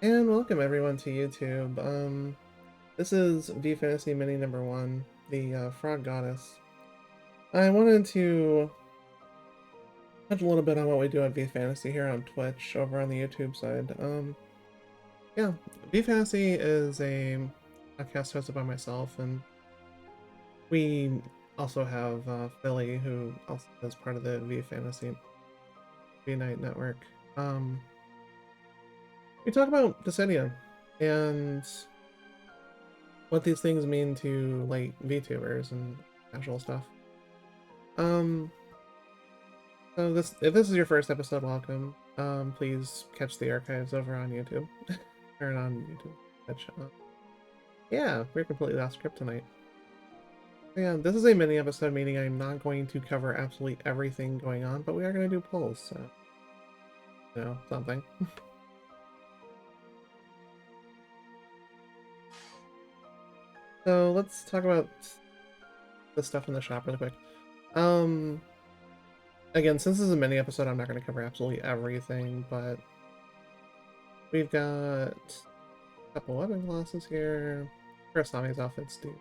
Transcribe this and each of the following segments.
And welcome everyone to YouTube. This is VFantasy Mini number 1, the Frog Goddess. I wanted to touch a little bit on what we do at VFantasy here on Twitch over on the YouTube side. Yeah, VFantasy is a podcast hosted by myself, and we also have Philly, who also is part of the VFantasy V-Night network. We talk about Dissidia and what these things mean to like VTubers and casual stuff. Um, so if this is your first episode, welcome. Please catch the archives over on YouTube. Or on YouTube. Yeah, we're completely off script tonight. Yeah, this is a mini episode, meaning I'm not going to cover absolutely everything going on, but we are going to do polls, so something. So let's talk about the stuff in the shop really quick. Again, since this is a mini episode, I'm not going to cover absolutely everything, but we've got a couple weapon classes here. Kurasami's outfits do.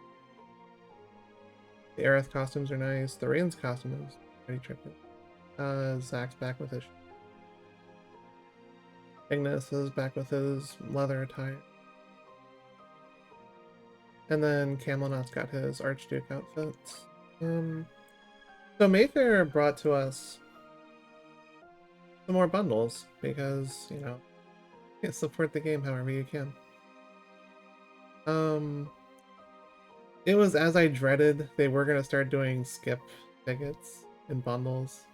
The Aerith costumes are nice. The Rain's costume is pretty trippy. Zach's back with his. Ignis is back with his leather attire. And then Camelot's got his Archduke outfits. So Mayfair brought to us some more bundles because, you support the game however you can. It was as I dreaded. They were gonna start doing skip tickets in bundles,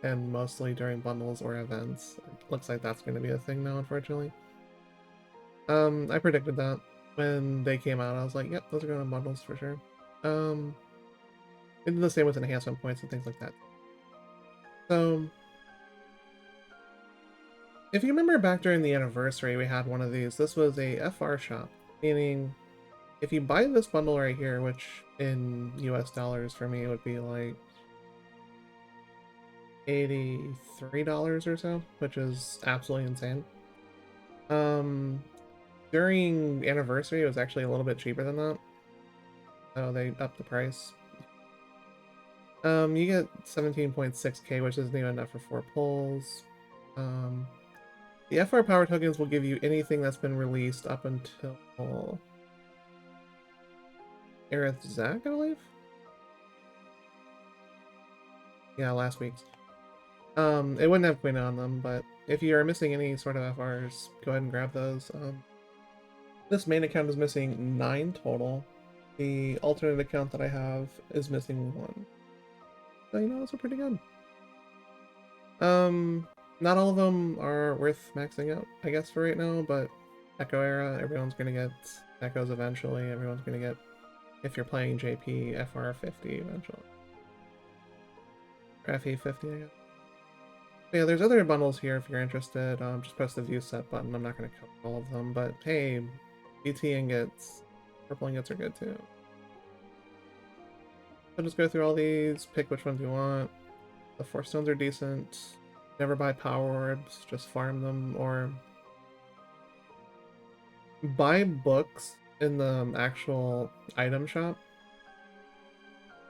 and mostly during bundles or events. It looks like that's gonna be a thing now, unfortunately. I predicted that when they came out. I was like, yep, those are going on bundles for sure. It did the same with enhancement points and things like that. So, if you remember back during the anniversary, we had one of these. This was a FR shop, meaning if you buy this bundle right here, which in US dollars for me would be like $83 or so, which is absolutely insane. During anniversary, it was actually a little bit cheaper than that. So they upped the price. You get 17.6k, which isn't even enough for 4 pulls. The FR power tokens will give you anything that's been released up until Aerith Zach, I believe? Yeah, last week's. It wouldn't have Quina on them, but if you are missing any sort of FRs, go ahead and grab those. This main account is missing 9 total. The alternate account that I have is missing 1. So, those are pretty good. Not all of them are worth maxing out, I guess, for right now, but Echo Era, everyone's gonna get Echoes eventually. Everyone's gonna get, if you're playing JP, FR50 eventually. Or FE50, I guess. But yeah, there's other bundles here if you're interested. Just press the view set button. I'm not gonna cover all of them, but hey, BT ingots, purple ingots are good too. So just go through all these, pick which ones you want. The 4 stones are decent. Never buy power orbs, just farm them, or buy books in the actual item shop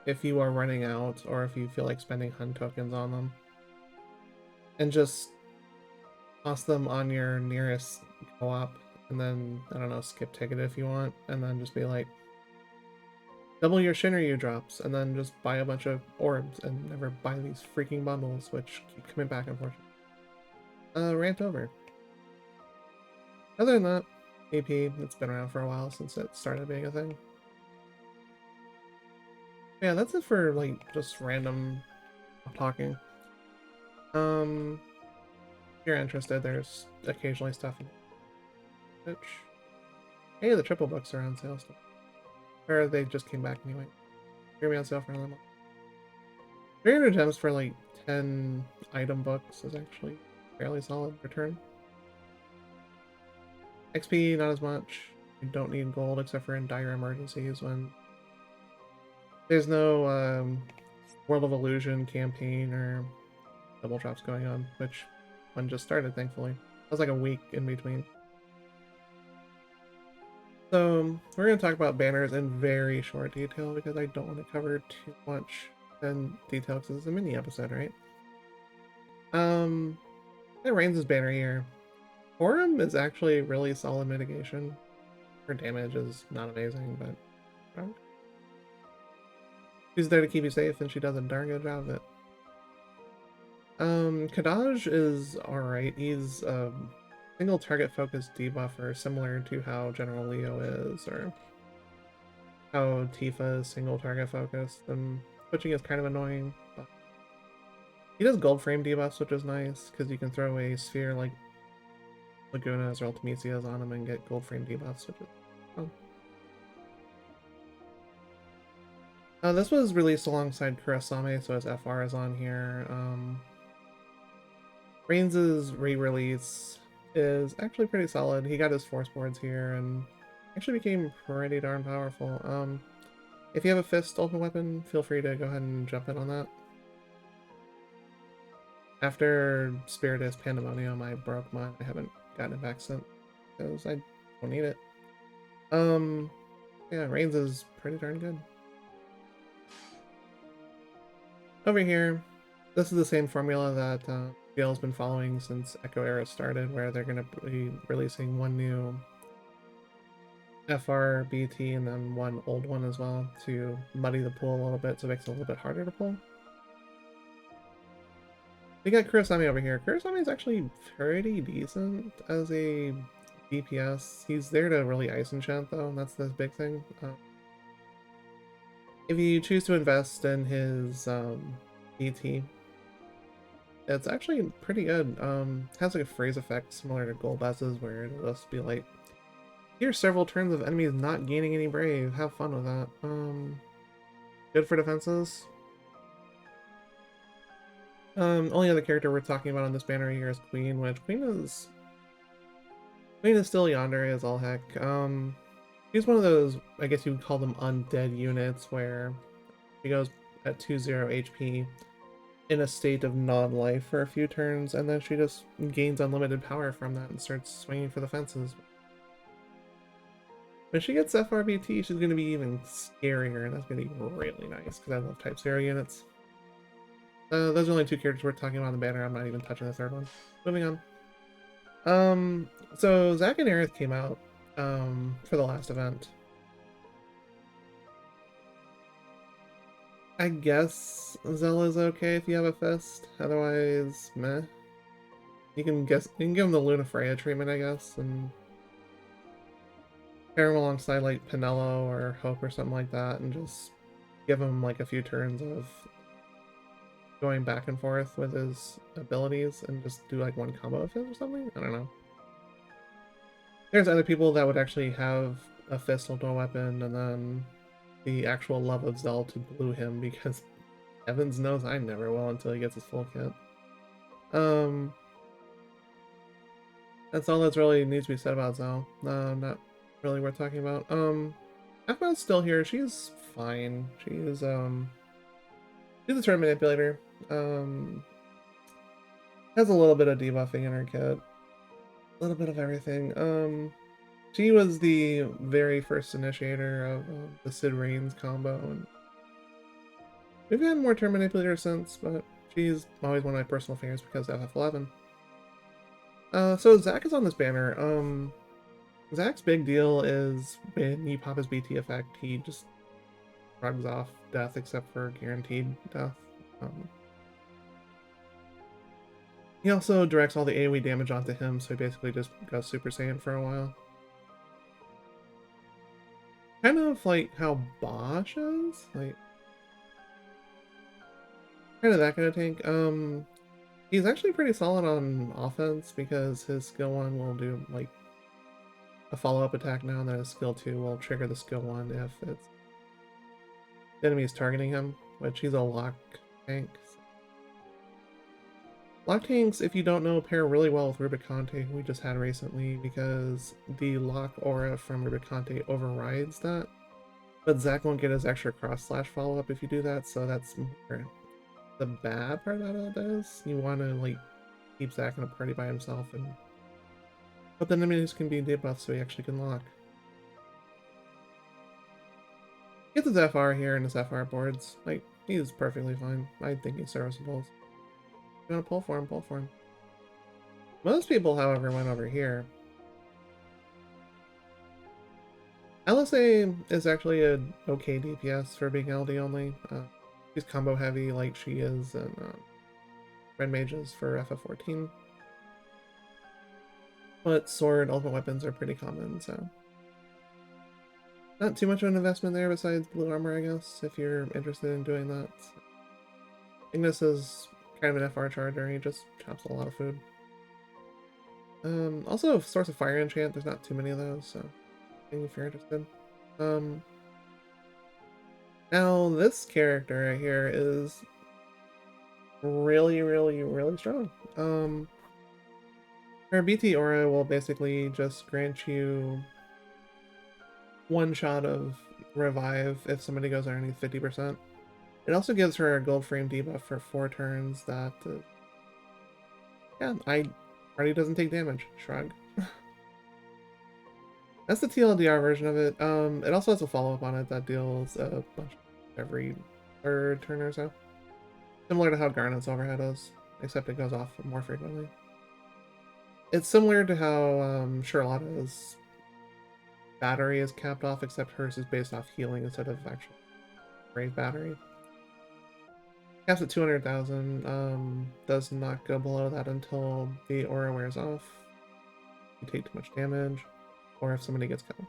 if you are running out or if you feel like spending hunt tokens on them. And just toss them on your nearest co-op and then, I don't know, skip ticket if you want, and then just be like, double your Shinryu drops, and then just buy a bunch of orbs and never buy these freaking bundles, which keep coming back, unfortunately. Rant over. Other than that, AP, it's been around for a while since it started being a thing. Yeah, that's it for, like, just random talking. If you're interested, there's occasionally stuff in Twitch. Hey, the triple books are on sale still. Or they just came back anyway. They're gonna be on sale for another month. 300 gems for like 10 item books is actually fairly solid return. XP, not as much. You don't need gold except for in dire emergencies when there's no World of Illusion campaign or double drops going on, which one just started, thankfully. That was like a week in between. So we're going to talk about banners in very short detail because I don't want to cover too much in detail because it's a mini episode, right? That Reigns' banner here. Forum is actually really solid mitigation. Her damage is not amazing, but she's there to keep you safe and she does a darn good job of it. Kadaj is alright. He's a single target focused debuffer, similar to how General Leo is, or how Tifa is single target focused, and switching is kind of annoying, but he does gold frame debuffs, which is nice, because you can throw a sphere like Laguna's or Ultimecia's on him and get gold frame debuffs, which is fun. This was released alongside Kurasame, so his FR is on here. Reigns' re-release is actually pretty solid. He got his force boards here and actually became pretty darn powerful. If you have a fist ultimate weapon, feel free to go ahead and jump in on that. After Spiritus Pandemonium, I broke mine. I haven't gotten it back since because I don't need it. Yeah, Reigns is pretty darn good. Over here, this is the same formula that Gale's been following since Echo Era started, where they're going to be releasing one new FRBT and then one old one as well to muddy the pool a little bit so it makes it a little bit harder to pull. We got Kurosami over here. Kurosami is actually pretty decent as a DPS. He's there to really ice enchant though, and that's the big thing. If you choose to invest in his BT, it's actually pretty good. Has like a phrase effect similar to Golbez's where it'll just be like, here's several turns of enemies not gaining any brave. Have fun with that. Good for defenses. Only other character we're talking about on this banner here is Queen, which Queen is still yandere as all heck. He's one of those, I guess you would call them undead units, where he goes at 2-0 HP in a state of non-life for a few turns, and then she just gains unlimited power from that and starts swinging for the fences. When she gets FRBT, she's going to be even scarier, and that's going to be really nice, because I love Type 0 units. Those are only two characters we're talking about on the banner. I'm not even touching the third one. Moving on. So Zack and Aerith came out for the last event. I guess Zella's okay if you have a fist. Otherwise, meh. You can give him the Luna Freya treatment, I guess, and pair him alongside like Pinello or Hope or something like that, and just give him like a few turns of going back and forth with his abilities and just do like one combo of his or something? I don't know. There's other people that would actually have a fist ultimate weapon and then the actual love of Zell to blue him, because Evans knows I never will until he gets his full kit. That's all that's really needs to be said about Zell. Not really worth talking about. Afma's still here. She's fine. She's a turn manipulator. Has a little bit of debuffing in her kit. A little bit of everything. She was the very first initiator of the Sid Reigns combo, and we've had more turn manipulators since, but she's always one of my personal favorites because of FF11. So Zack is on this banner. Zack's big deal is when you pop his BT effect, he just shrugs off death except for guaranteed death. He also directs all the AoE damage onto him, so he basically just goes Super Saiyan for a while. Kind of like how Bosch is, like kind of that kind of tank. He's actually pretty solid on offense because his skill 1 will do like a follow-up attack now, and then his skill 2 will trigger the skill 1 if it's the enemy is targeting him, which he's a lock tank. Lock tanks, if you don't know, pair really well with Rubicante, who we just had recently, because the lock aura from Rubicante overrides that. But Zack won't get his extra cross-slash follow-up if you do that, so that's more the bad part about that is. You want to like keep Zack in a party by himself and hope the enemies can be debuffed so he actually can lock. Get his FR here and his FR boards. Like, he's perfectly fine. I think he's serviceable. If you want to pull for him, pull for him. Most people, however, went over here. LSA is actually an okay DPS for being LD only. She's combo heavy like she is, and Red Mages for FF14. But sword, ultimate weapons are pretty common, so not too much of an investment there besides blue armor, I guess, if you're interested in doing that. Ignis is kind of an FR charger, he just chops a lot of food. Also, Source of Fire enchant, there's not too many of those, so if you're interested. Now this character right here is really, really, really strong. Her BT aura will basically just grant you one shot of revive if somebody goes underneath 50%. It also gives her a gold frame debuff for 4 turns that, yeah, party doesn't take damage. Shrug. That's the TLDR version of it. It also has a follow-up on it that deals a bunch every 3rd turn or so. Similar to how Garnet's overhead is, except it goes off more frequently. It's similar to how Charlotta's battery is capped off, except hers is based off healing instead of actual brave battery. Caps at 200,000, does not go below that until the aura wears off. You take too much damage, or if somebody gets killed.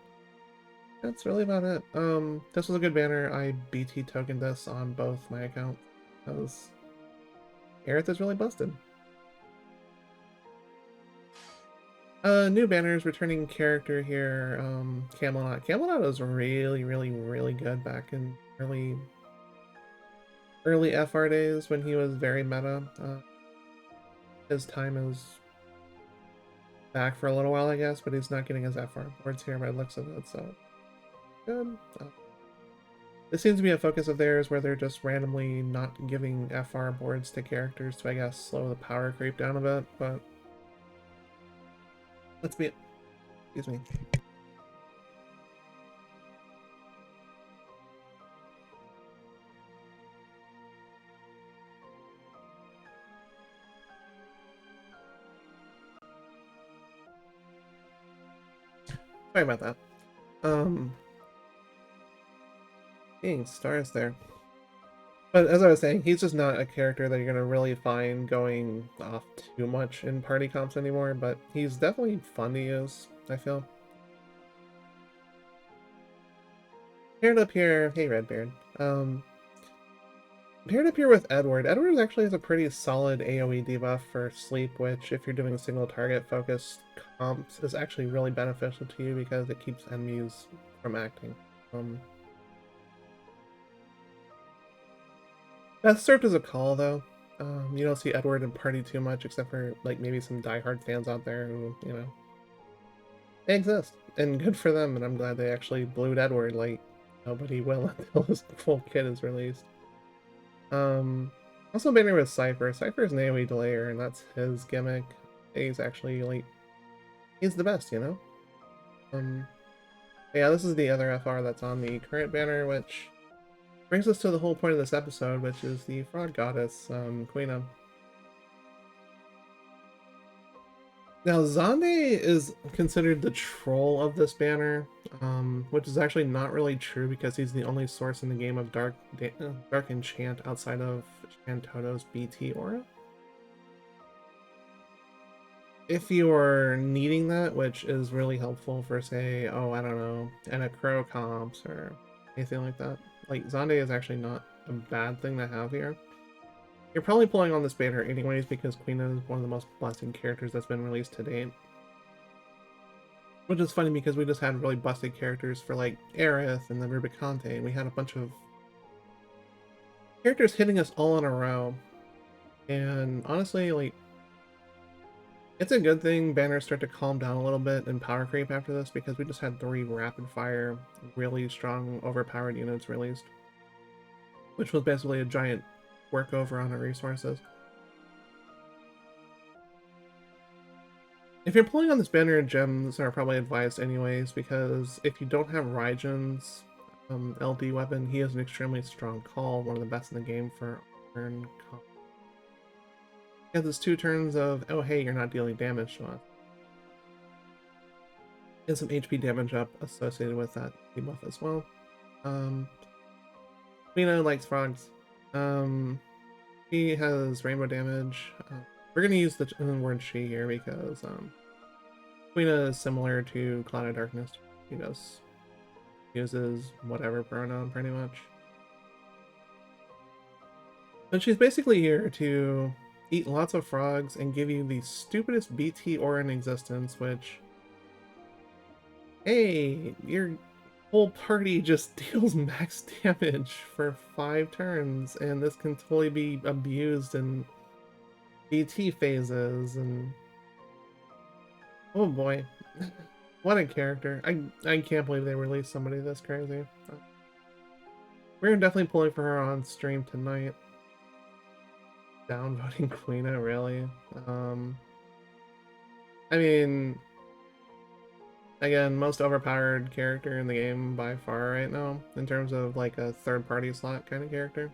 That's really about it. This was a good banner. I BT tokened this on both my accounts, because Aerith is really busted. New banners, returning character here, Camelot. Camelot was really, really, really good back in early FR days when he was very meta. His time is back for a little while, I guess, but he's not getting his FR boards here by the looks of it, so good. This seems to be a focus of theirs where they're just randomly not giving FR boards to characters to, I guess, slow the power creep down a bit, but let's be... Excuse me. Sorry about that. Dang, stars there. But as I was saying, he's just not a character that you're going to really find going off too much in party comps anymore, but he's definitely fun to use, I feel. Paired up here, hey Redbeard. Paired up here with Edward. Edward actually has a pretty solid AoE debuff for sleep, which if you're doing single target focused comps is actually really beneficial to you because it keeps enemies from acting. That served as a call, though. You don't see Edward in party too much, except for like maybe some diehard fans out there who, you know, they exist, and good for them. And I'm glad they actually blued Edward. Like nobody will until his full kit is released. Also banner with Cypher. Cypher's an AoE delayer, and that's his gimmick. He's actually like, he's the best, you know. Yeah, this is the other FR that's on the current banner, which brings us to the whole point of this episode, which is the fraud goddess, Quina. Now, Xande is considered the troll of this banner, which is actually not really true because he's the only source in the game of Dark Enchant outside of Shantoto's BT aura. If you're needing that, which is really helpful for, say, oh, I don't know, Crow comps or anything like that, like, Xande is actually not a bad thing to have here. You're probably pulling on this banner anyways because Quina is one of the most busted characters that's been released to date. Which is funny because we just had really busted characters for like Aerith and then Rubicante, and we had a bunch of characters hitting us all in a row. And honestly, like, it's a good thing banners start to calm down a little bit and power creep after this because we just had 3 rapid fire, really strong, overpowered units released. Which was basically a giant workover on our resources. If you're pulling on this banner, gems are probably advised anyways, because if you don't have Raigens, LD weapon. He has an extremely strong call, one of the best in the game for turn. He has his 2 turns of, oh hey, you're not dealing damage to us. And some HP damage up associated with that debuff as well. Quina likes frogs. He has rainbow damage. We're gonna use the word she here because Quina is similar to Cloud of Darkness. He uses whatever pronoun pretty much. And she's basically here to eat lots of frogs and give you the stupidest BT aura in existence, which, hey, your whole party just deals max damage for 5 turns, and this can totally be abused in BT phases, and oh boy. What a character. I can't believe they released somebody this crazy. We're definitely pulling for her on stream tonight. Downvoting Quina, really? I mean, again, most overpowered character in the game by far right now, in terms of like a third-party slot kind of character.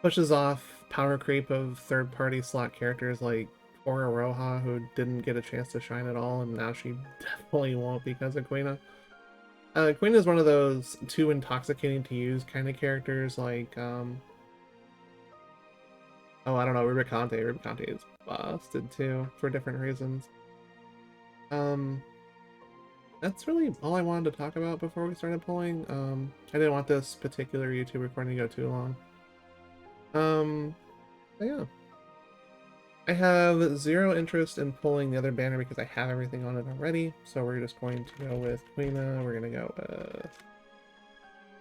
Pushes off power creep of third-party slot characters like Ora Roja, who didn't get a chance to shine at all, and now she definitely won't because of Quina. Quina is one of those too intoxicating to use kind of characters like, oh, I don't know, Rubicante. Rubicante is busted too, for different reasons. That's really all I wanted to talk about before we started pulling. I didn't want this particular YouTube recording to go too long. But yeah. I have 0 interest in pulling the other banner because I have everything on it already. So we're just going to go with Quina. We're going to go with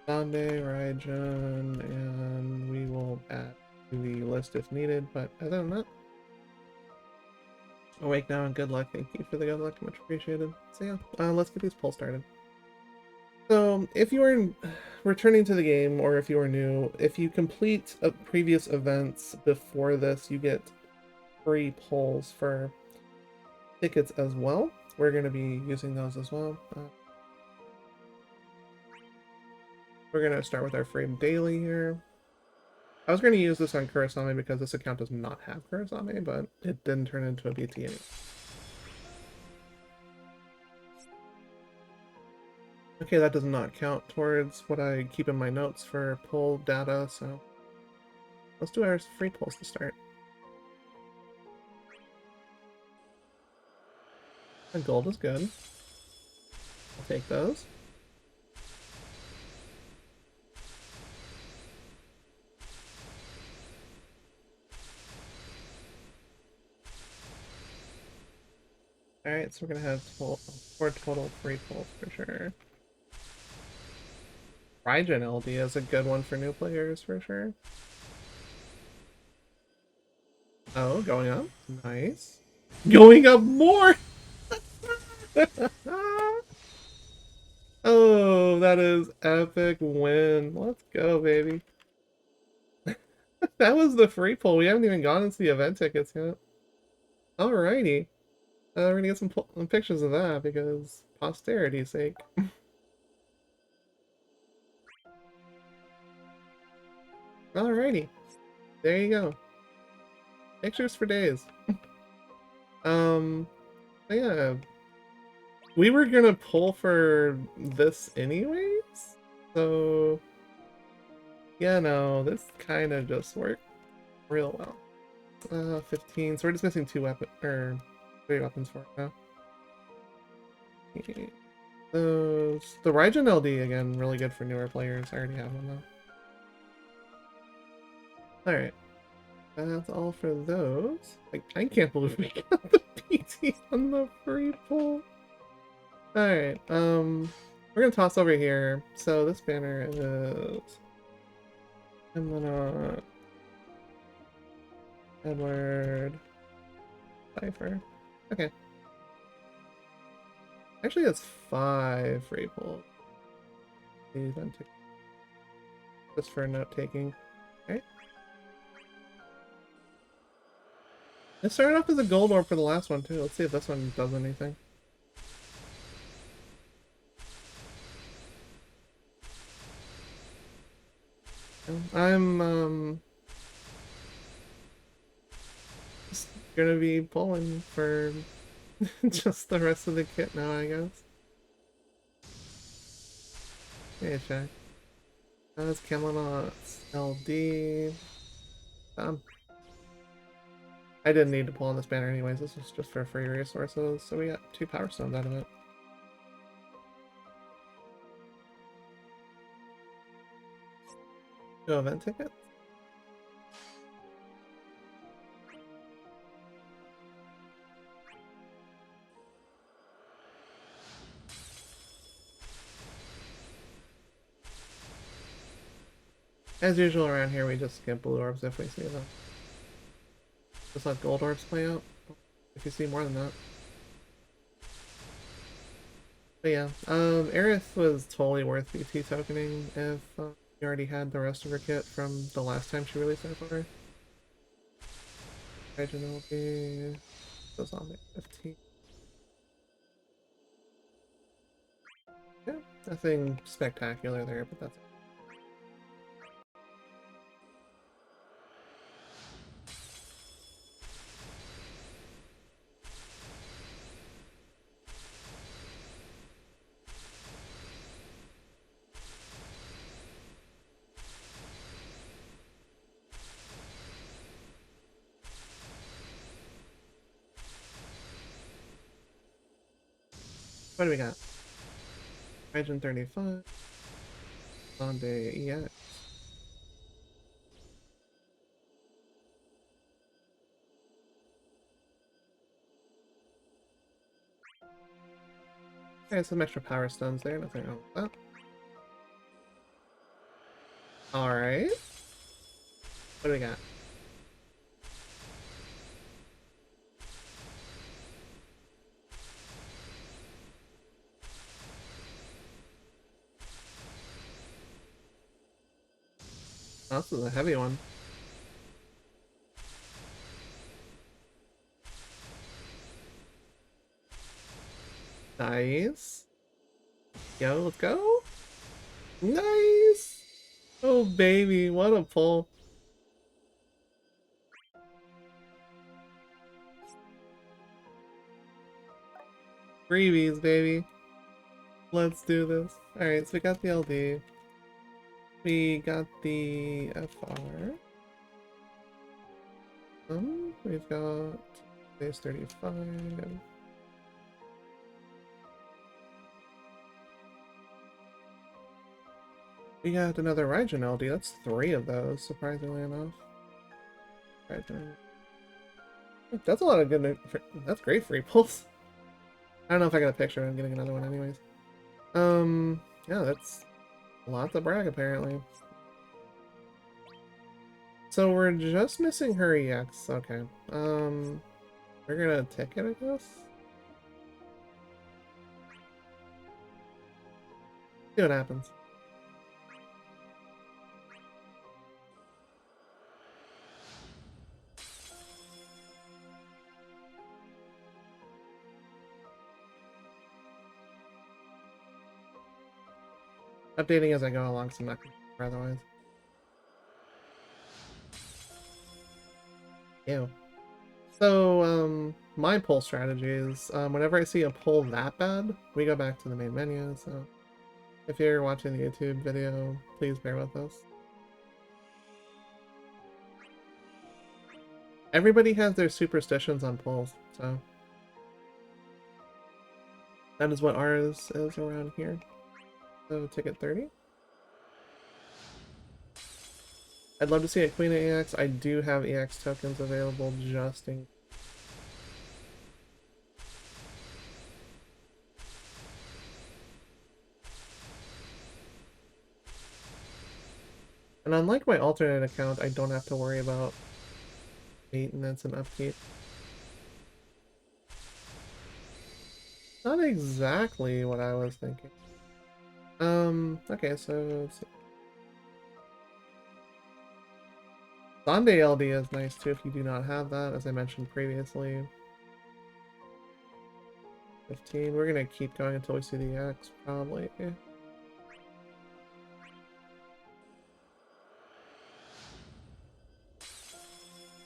Sande, Raijin, and we will add to the list if needed. But other than that, awake now and good luck. Thank you for the good luck. Much appreciated. So yeah, let's get these pulls started. So if you are returning to the game, or if you are new, if you complete previous events before this, you get free pulls for tickets as well. We're going to be using those as well. We're going to start with our free daily here. I was going to use this on Kurosame because this account does not have Kurosame, but it didn't turn into a BT anyway. Okay, that does not count towards what I keep in my notes for pull data, so let's do our free pulls to start. And gold is good. I'll take those. Alright, so we're gonna have 4 total free pulls for sure. Raijin LD is a good one for new players for sure. Oh, going up. Nice. Going up more! Oh, that is epic win. Let's go, baby. That was the free pull. We haven't even gone into the event tickets yet. Alrighty. We're gonna get some pictures of that because posterity's sake. Alrighty. There you go. Pictures for days. Yeah. We were gonna pull for this anyways, so yeah, no, this kind of just worked real well. 15. So we're just missing 3 weapons for it now. Those, the Raijin LD again, really good for newer players. I already have one though. All right, that's all for those. I can't believe we got the PT on the free pull. Alright, we're gonna toss over here. So this banner is... I'm gonna... Edward... Cypher. Okay. Actually, that's 5 free pulls. Just for note-taking. Alright. It started off as a gold orb for the last one, too. Let's see if this one does anything. I'm just gonna be pulling for just the rest of the kit now, I guess. Hey, check. That's Camelot's LD. Done. I didn't need to pull on this banner anyways, this was just for free resources, so we got 2 power stones out of it. Go event ticket? As usual around here, we just skip blue orbs if we see them. Just let gold orbs play out if you see more than that. But yeah, Aerith was totally worth BT tokening if you already had the rest of her kit from the last time she released that for her. Original be goes on the 15. Yeah, nothing spectacular there, but that's it. What do we got? Region 35. Sunday EX. Okay, some extra power stones there, nothing wrong with that. Alright. What do we got? Oh, this is a heavy one. Nice. Yo, let's go. Nice. Oh, baby, what a pull. Freebies, baby. Let's do this. Alright, so we got the LD. We got the FR. We've got base 35. We got another Raijin LD. That's 3 of those, surprisingly enough. Raijin. That's a lot of good. That's great free pulls. I don't know if I got a picture. I'm getting another one anyways. Yeah, that's a lot to brag apparently. So we're just missing her EX. Okay. We're gonna take it, I guess. See what happens. Updating as I go along, so I'm not otherwise. Ew. So, my pull strategy is, whenever I see a pull that bad, we go back to the main menu, so if you're watching the YouTube video, please bear with us. Everybody has their superstitions on pulls, so that is what ours is around here. So, ticket 30. I'd love to see a Quina EX. I do have EX tokens available just in... And unlike my alternate account, I don't have to worry about maintenance and upkeep. Not exactly what I was thinking. Okay, so let's see. Sunday LD is nice too if you do not have that, as I mentioned previously. 15. We're gonna keep going until we see the X, probably.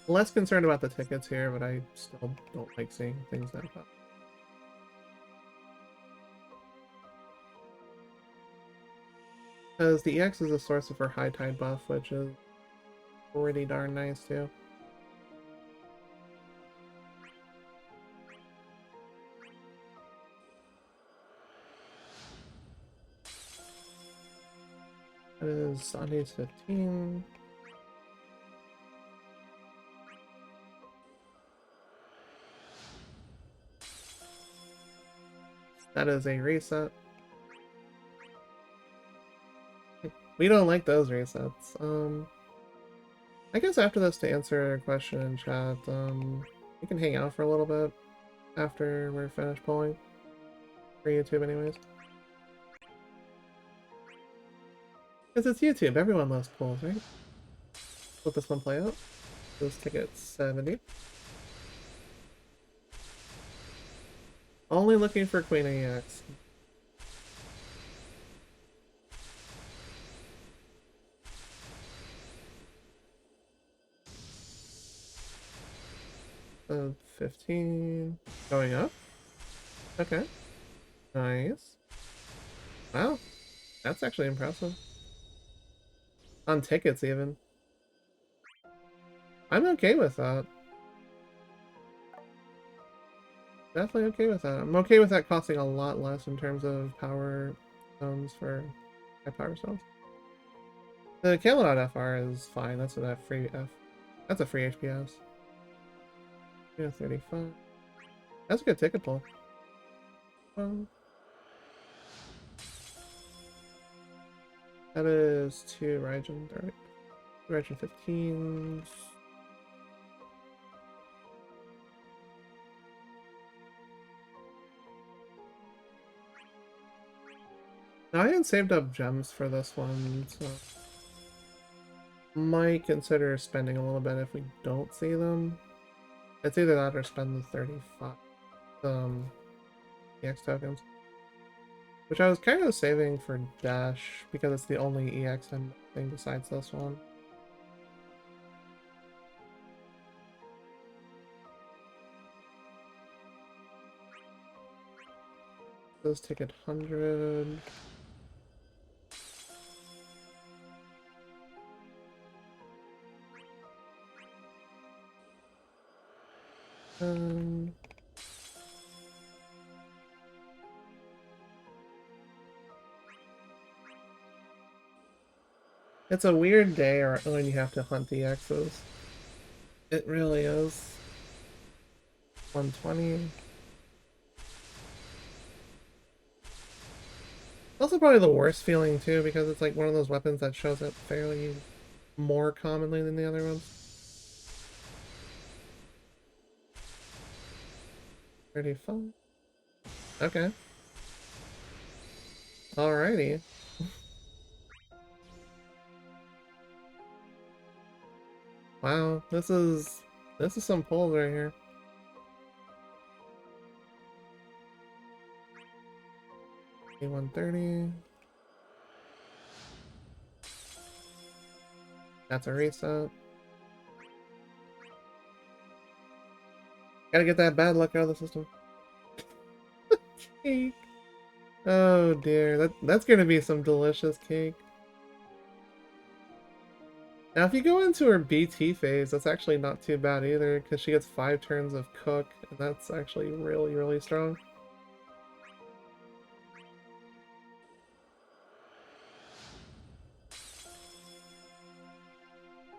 less concerned about the tickets here, but I still don't like seeing things that pop. Because the EX is a source of her High Tide buff, which is pretty darn nice too. That is Sunday's 15. That is a reset. We don't like those resets. I guess after this, to answer a question in chat, we can hang out for a little bit after we're finished polling. For YouTube anyways. Because it's YouTube, everyone loves polls, right? Let this one play out. This ticket 70. Only looking for Queen EX. Uh, 15. Going up. Okay. Nice. Wow. That's actually impressive. On tickets, even. I'm okay with that. Definitely okay with that. I'm okay with that costing a lot less in terms of power zones for high power cells. The Camelot FR is fine. That's a free F. That's a free HPS. Yeah, 35. That's a good ticket pull. That is 2 Raijin, alright. Raijin 15s. Now, I hadn't saved up gems for this one, so might consider spending a little bit if we don't see them. It's either that or spend the 35 EX tokens. Which I was kind of saving for Dash because it's the only EX I'm missing besides this one. This ticket 100. It's a weird day when you have to hunt the X's. It really is. 120. Also probably the worst feeling too, because it's like one of those weapons that shows up fairly more commonly than the other ones. 35. Okay. Alrighty. Wow, this is some pulls right here. A130. That's a reset. Gotta get that bad luck out of the system. Cake. Oh dear, that's gonna be some delicious cake. Now if you go into her BT phase, that's actually not too bad either, because she gets 5 turns of cook, and that's actually really, really strong.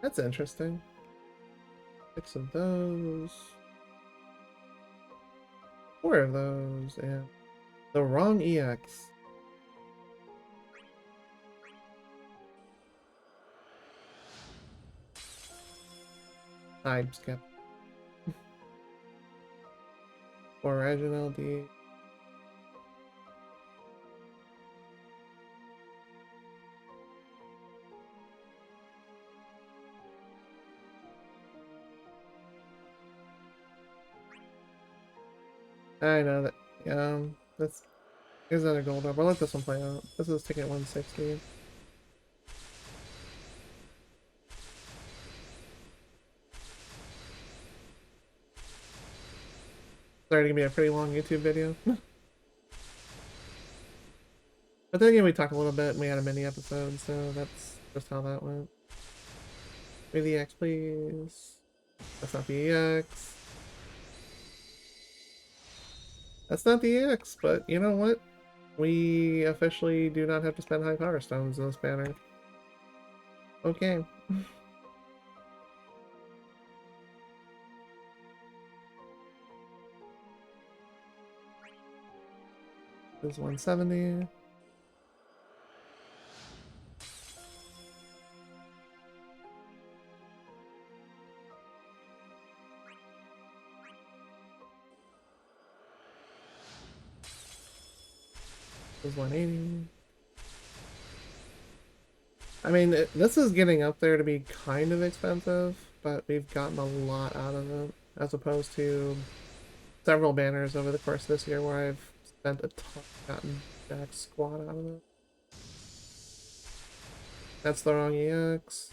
That's interesting. 6 of those. 4 of those, and the wrong EX. Time skip. 4 Reginald D. I know that. Yeah, that's. Here's another gold up. I'll let this one play out. This is ticket 160. Sorry to be a pretty long YouTube video. But then again, we talked a little bit and we had a mini episode, so that's just how that went. Give me the EX, please. That's not the EX. That's not the EX, but you know what? We officially do not have to spend high power stones in this banner. Okay. This is 170. This is 180. I mean, this is getting up there to be kind of expensive, but we've gotten a lot out of it, as opposed to several banners over the course of this year where I've spent a ton, gotten jack squat out of it. That's the wrong EX.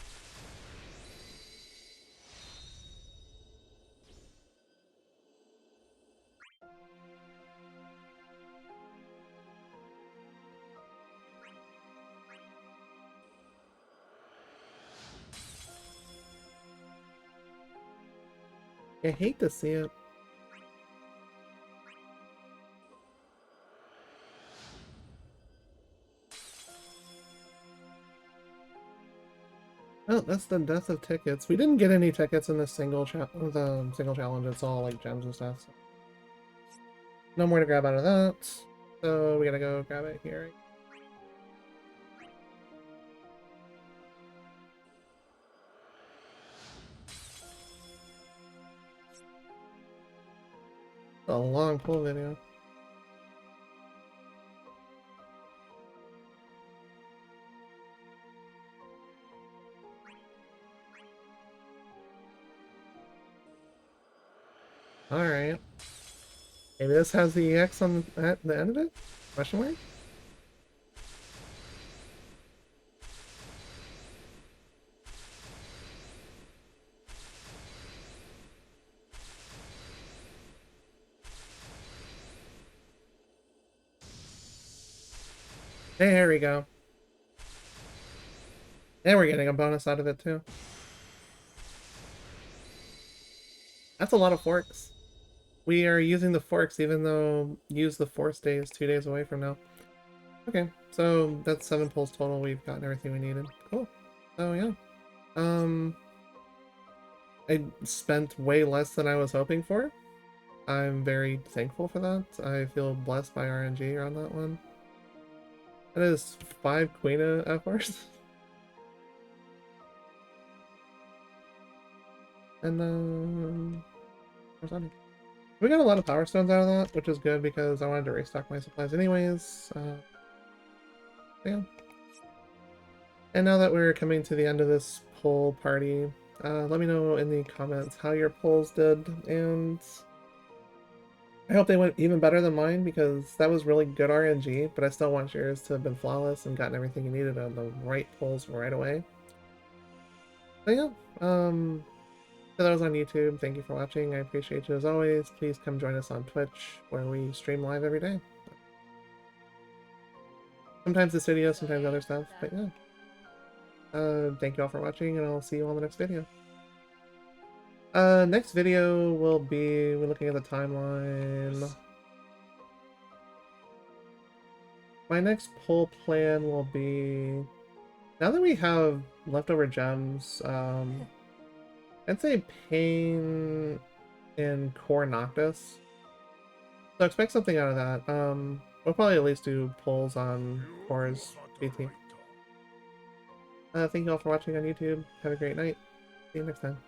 I hate to see it. Oh, that's the death of tickets. We didn't get any tickets in the single challenge. It's all like gems and stuff. So. No more to grab out of that. So we gotta go grab it here. A long pull video. Alright. Maybe this has the EX on at the end of it? Question mark? There we go. And we're getting a bonus out of it too. That's a lot of forks. We are using the forks even though use the force day is 2 days away from now. Okay, so that's 7 pulls total. We've gotten everything we needed. Cool. So yeah. I spent way less than I was hoping for. I'm very thankful for that. I feel blessed by RNG on that one. That is 5 Quina FRs. And then... we got a lot of power stones out of that, which is good because I wanted to restock my supplies anyways. Yeah. And now that we're coming to the end of this poll party, let me know in the comments how your polls did, and I hope they went even better than mine because that was really good RNG, but I still want yours to have been flawless and gotten everything you needed on the right polls right away. But yeah, for those on YouTube, thank you for watching. I appreciate you as always. Please come join us on Twitch, where we stream live every day. Sometimes Dissidia, sometimes other stuff, but yeah. Thank you all for watching, and I'll see you on the next video. Next video will be, we're looking at the timeline. My next poll plan will be, now that we have leftover gems, I'd say Pain and Core Noctis. So expect something out of that. We'll probably at least do polls on Core's BT. Thank you all for watching on YouTube. Have a great night. See you next time.